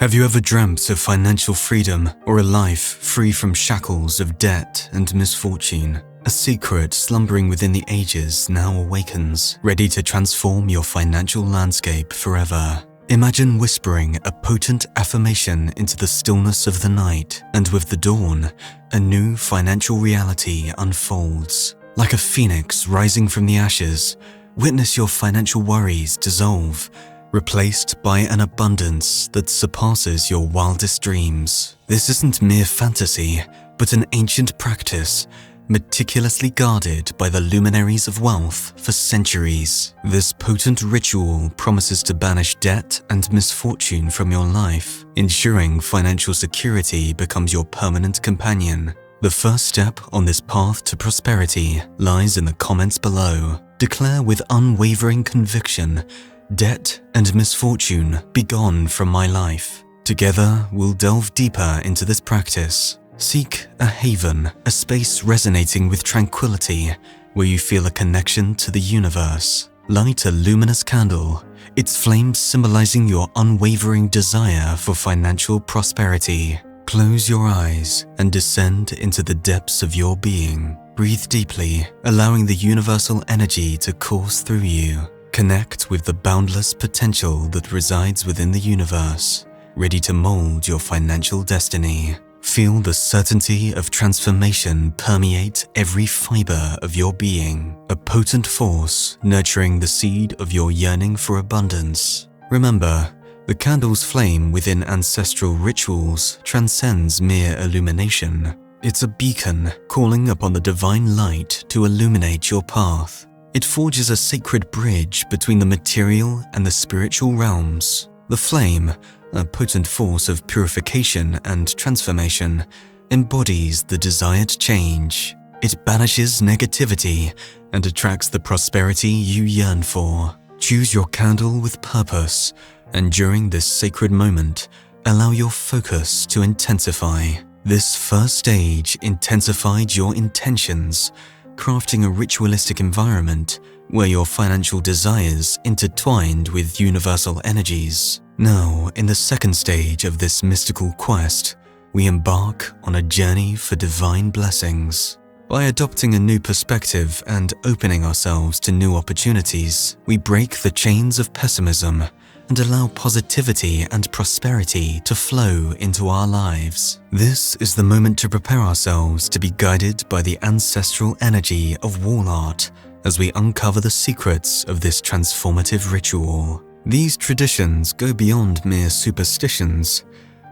Have you ever dreamt of financial freedom or a life free from shackles of debt and misfortune? A secret slumbering within the ages now awakens, ready to transform your financial landscape forever. Imagine whispering a potent affirmation into the stillness of the night, and with the dawn, a new financial reality unfolds. Like a phoenix rising from the ashes, witness your financial worries dissolve, replaced by an abundance that surpasses your wildest dreams. This isn't mere fantasy, but an ancient practice, meticulously guarded by the luminaries of wealth for centuries. This potent ritual promises to banish debt and misfortune from your life, ensuring financial security becomes your permanent companion. The first step on this path to prosperity lies in the comments below. Declare with unwavering conviction, "Debt and misfortune, be gone from my life." Together, we'll delve deeper into this practice. Seek a haven, a space resonating with tranquility, where you feel a connection to the universe. Light a luminous candle, its flame symbolizing your unwavering desire for financial prosperity. Close your eyes and descend into the depths of your being. Breathe deeply, allowing the universal energy to course through you. Connect with the boundless potential that resides within the universe, ready to mold your financial destiny. Feel the certainty of transformation permeate every fiber of your being, a potent force nurturing the seed of your yearning for abundance. Remember, the candle's flame within ancestral rituals transcends mere illumination. It's a beacon calling upon the divine light to illuminate your path. It forges a sacred bridge between the material and the spiritual realms. The flame, a potent force of purification and transformation, embodies the desired change. It banishes negativity and attracts the prosperity you yearn for. Choose your candle with purpose, and during this sacred moment, allow your focus to intensify. This first stage intensified your intentions, crafting a ritualistic environment where your financial desires intertwined with universal energies. Now, in the second stage of this mystical quest, we embark on a journey for divine blessings. By adopting a new perspective and opening ourselves to new opportunities, we break the chains of pessimism and allow positivity and prosperity to flow into our lives. This is the moment to prepare ourselves to be guided by the ancestral energy of wall art as we uncover the secrets of this transformative ritual. These traditions go beyond mere superstitions.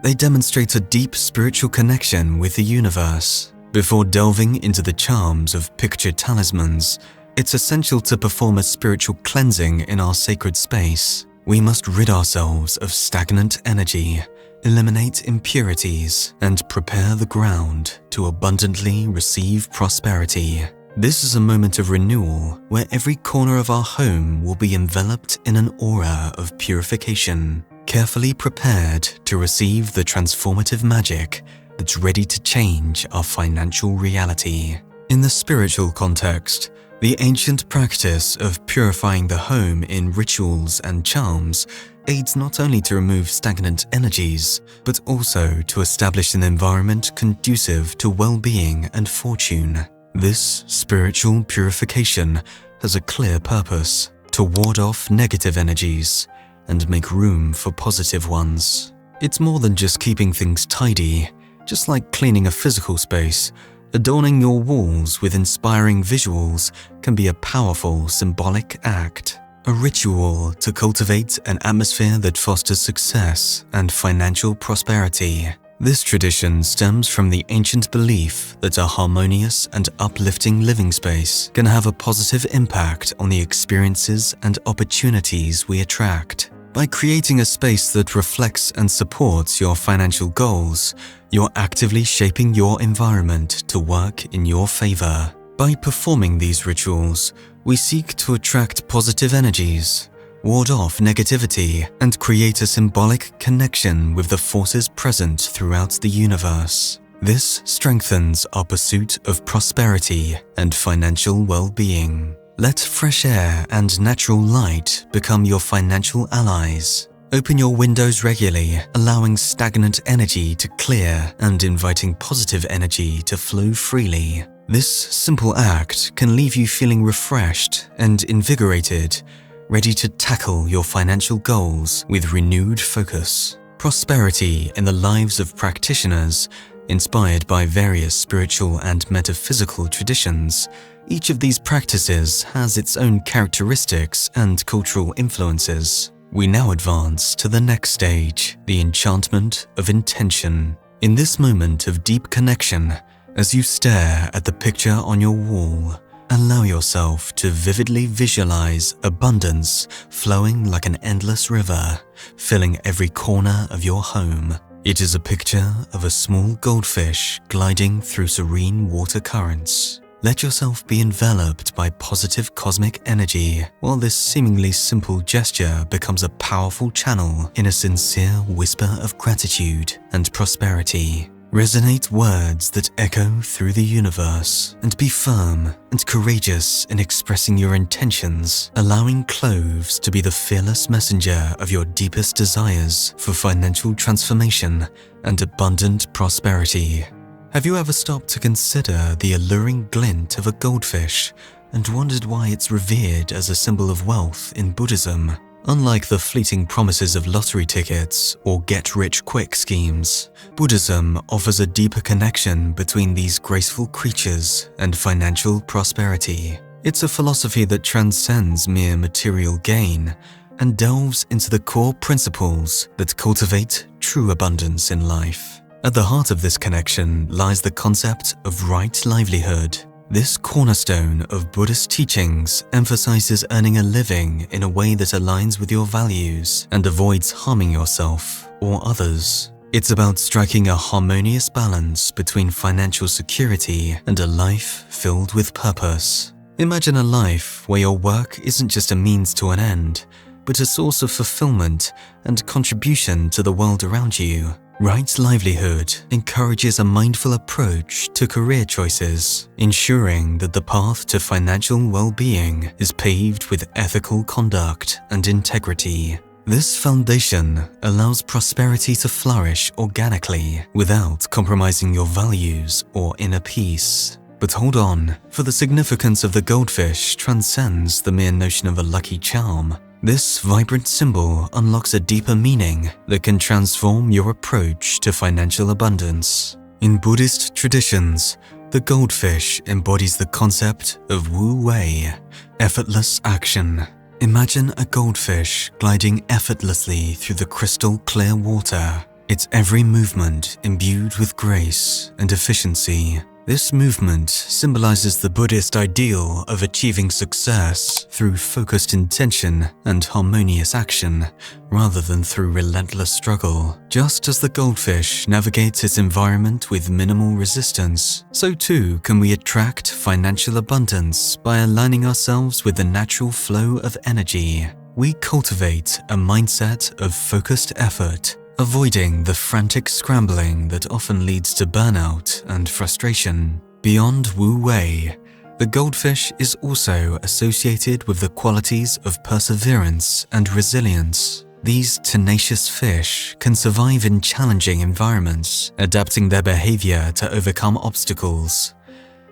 They demonstrate a deep spiritual connection with the universe. Before delving into the charms of picture talismans, it's essential to perform a spiritual cleansing in our sacred space. We must rid ourselves of stagnant energy, eliminate impurities, and prepare the ground to abundantly receive prosperity. This is a moment of renewal where every corner of our home will be enveloped in an aura of purification, carefully prepared to receive the transformative magic that's ready to change our financial reality. In the spiritual context, the ancient practice of purifying the home in rituals and charms aids not only to remove stagnant energies, but also to establish an environment conducive to well-being and fortune. This spiritual purification has a clear purpose: to ward off negative energies and make room for positive ones. It's more than just keeping things tidy. Just like cleaning a physical space, adorning your walls with inspiring visuals can be a powerful symbolic act, a ritual to cultivate an atmosphere that fosters success and financial prosperity. This tradition stems from the ancient belief that a harmonious and uplifting living space can have a positive impact on the experiences and opportunities we attract. By creating a space that reflects and supports your financial goals, you're actively shaping your environment to work in your favor. By performing these rituals, we seek to attract positive energies, ward off negativity, and create a symbolic connection with the forces present throughout the universe. This strengthens our pursuit of prosperity and financial well-being. Let fresh air and natural light become your financial allies. Open your windows regularly, allowing stagnant energy to clear and inviting positive energy to flow freely. This simple act can leave you feeling refreshed and invigorated, ready to tackle your financial goals with renewed focus. Prosperity in the lives of practitioners, inspired by various spiritual and metaphysical traditions. Each of these practices has its own characteristics and cultural influences. We now advance to the next stage, the enchantment of intention. In this moment of deep connection, as you stare at the picture on your wall, allow yourself to vividly visualize abundance flowing like an endless river, filling every corner of your home. It is a picture of a small goldfish gliding through serene water currents. Let yourself be enveloped by positive cosmic energy, while this seemingly simple gesture becomes a powerful channel in a sincere whisper of gratitude and prosperity. Resonate words that echo through the universe, and be firm and courageous in expressing your intentions, allowing cloves to be the fearless messenger of your deepest desires for financial transformation and abundant prosperity. Have you ever stopped to consider the alluring glint of a goldfish and wondered why it's revered as a symbol of wealth in Buddhism? Unlike the fleeting promises of lottery tickets or get-rich-quick schemes, Buddhism offers a deeper connection between these graceful creatures and financial prosperity. It's a philosophy that transcends mere material gain and delves into the core principles that cultivate true abundance in life. At the heart of this connection lies the concept of right livelihood. This cornerstone of Buddhist teachings emphasizes earning a living in a way that aligns with your values and avoids harming yourself or others. It's about striking a harmonious balance between financial security and a life filled with purpose. Imagine a life where your work isn't just a means to an end, but a source of fulfillment and contribution to the world around you. Right livelihood encourages a mindful approach to career choices, ensuring that the path to financial well-being is paved with ethical conduct and integrity. This foundation allows prosperity to flourish organically without compromising your values or inner peace. But hold on, for the significance of the goldfish transcends the mere notion of a lucky charm. This vibrant symbol unlocks a deeper meaning that can transform your approach to financial abundance. In Buddhist traditions, the goldfish embodies the concept of Wu Wei, effortless action. Imagine a goldfish gliding effortlessly through the crystal clear water, its every movement imbued with grace and efficiency. This movement symbolizes the Buddhist ideal of achieving success through focused intention and harmonious action, rather than through relentless struggle. Just as the goldfish navigates its environment with minimal resistance, so too can we attract financial abundance by aligning ourselves with the natural flow of energy. We cultivate a mindset of focused effort, avoiding the frantic scrambling that often leads to burnout and frustration. Beyond Wu Wei, the goldfish is also associated with the qualities of perseverance and resilience. These tenacious fish can survive in challenging environments, adapting their behavior to overcome obstacles.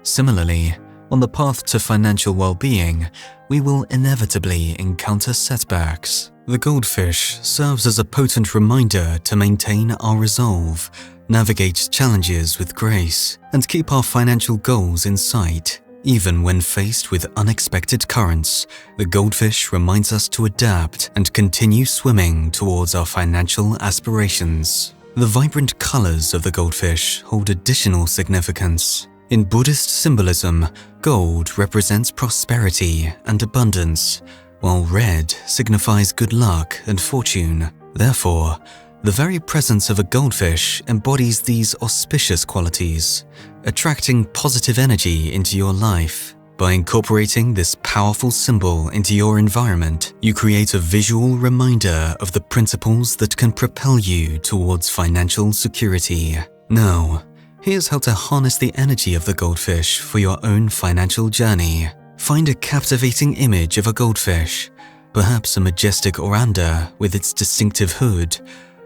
Similarly, on the path to financial well-being, we will inevitably encounter setbacks. The goldfish serves as a potent reminder to maintain our resolve, navigate challenges with grace, and keep our financial goals in sight. Even when faced with unexpected currents, the goldfish reminds us to adapt and continue swimming towards our financial aspirations. The vibrant colors of the goldfish hold additional significance. In Buddhist symbolism, gold represents prosperity and abundance, while red signifies good luck and fortune. Therefore, the very presence of a goldfish embodies these auspicious qualities, attracting positive energy into your life. By incorporating this powerful symbol into your environment, you create a visual reminder of the principles that can propel you towards financial security. Now, here's how to harness the energy of the goldfish for your own financial journey. Find a captivating image of a goldfish, perhaps a majestic oranda with its distinctive hood,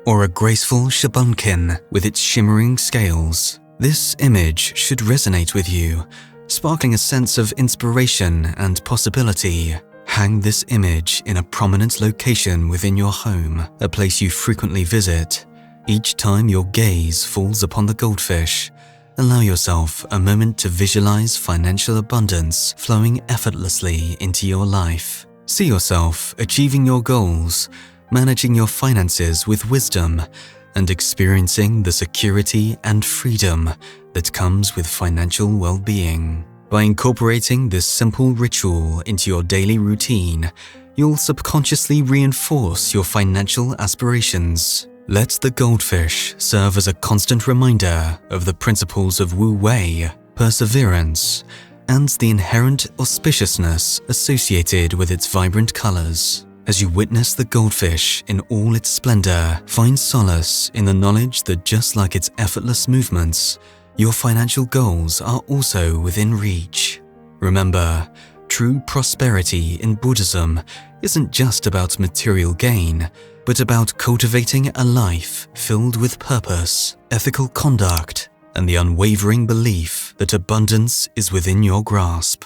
or a graceful shabunkin with its shimmering scales. This image should resonate with you, sparkling a sense of inspiration and possibility. Hang this image in a prominent location within your home, a place you frequently visit. Each time your gaze falls upon the goldfish, allow yourself a moment to visualize financial abundance flowing effortlessly into your life. See yourself achieving your goals, managing your finances with wisdom, and experiencing the security and freedom that comes with financial well-being. By incorporating this simple ritual into your daily routine, you'll subconsciously reinforce your financial aspirations. Let the goldfish serve as a constant reminder of the principles of Wu Wei, perseverance, and the inherent auspiciousness associated with its vibrant colors. As you witness the goldfish in all its splendor, find solace in the knowledge that just like its effortless movements, your financial goals are also within reach. Remember, true prosperity in Buddhism isn't just about material gain, but about cultivating a life filled with purpose, ethical conduct, and the unwavering belief that abundance is within your grasp.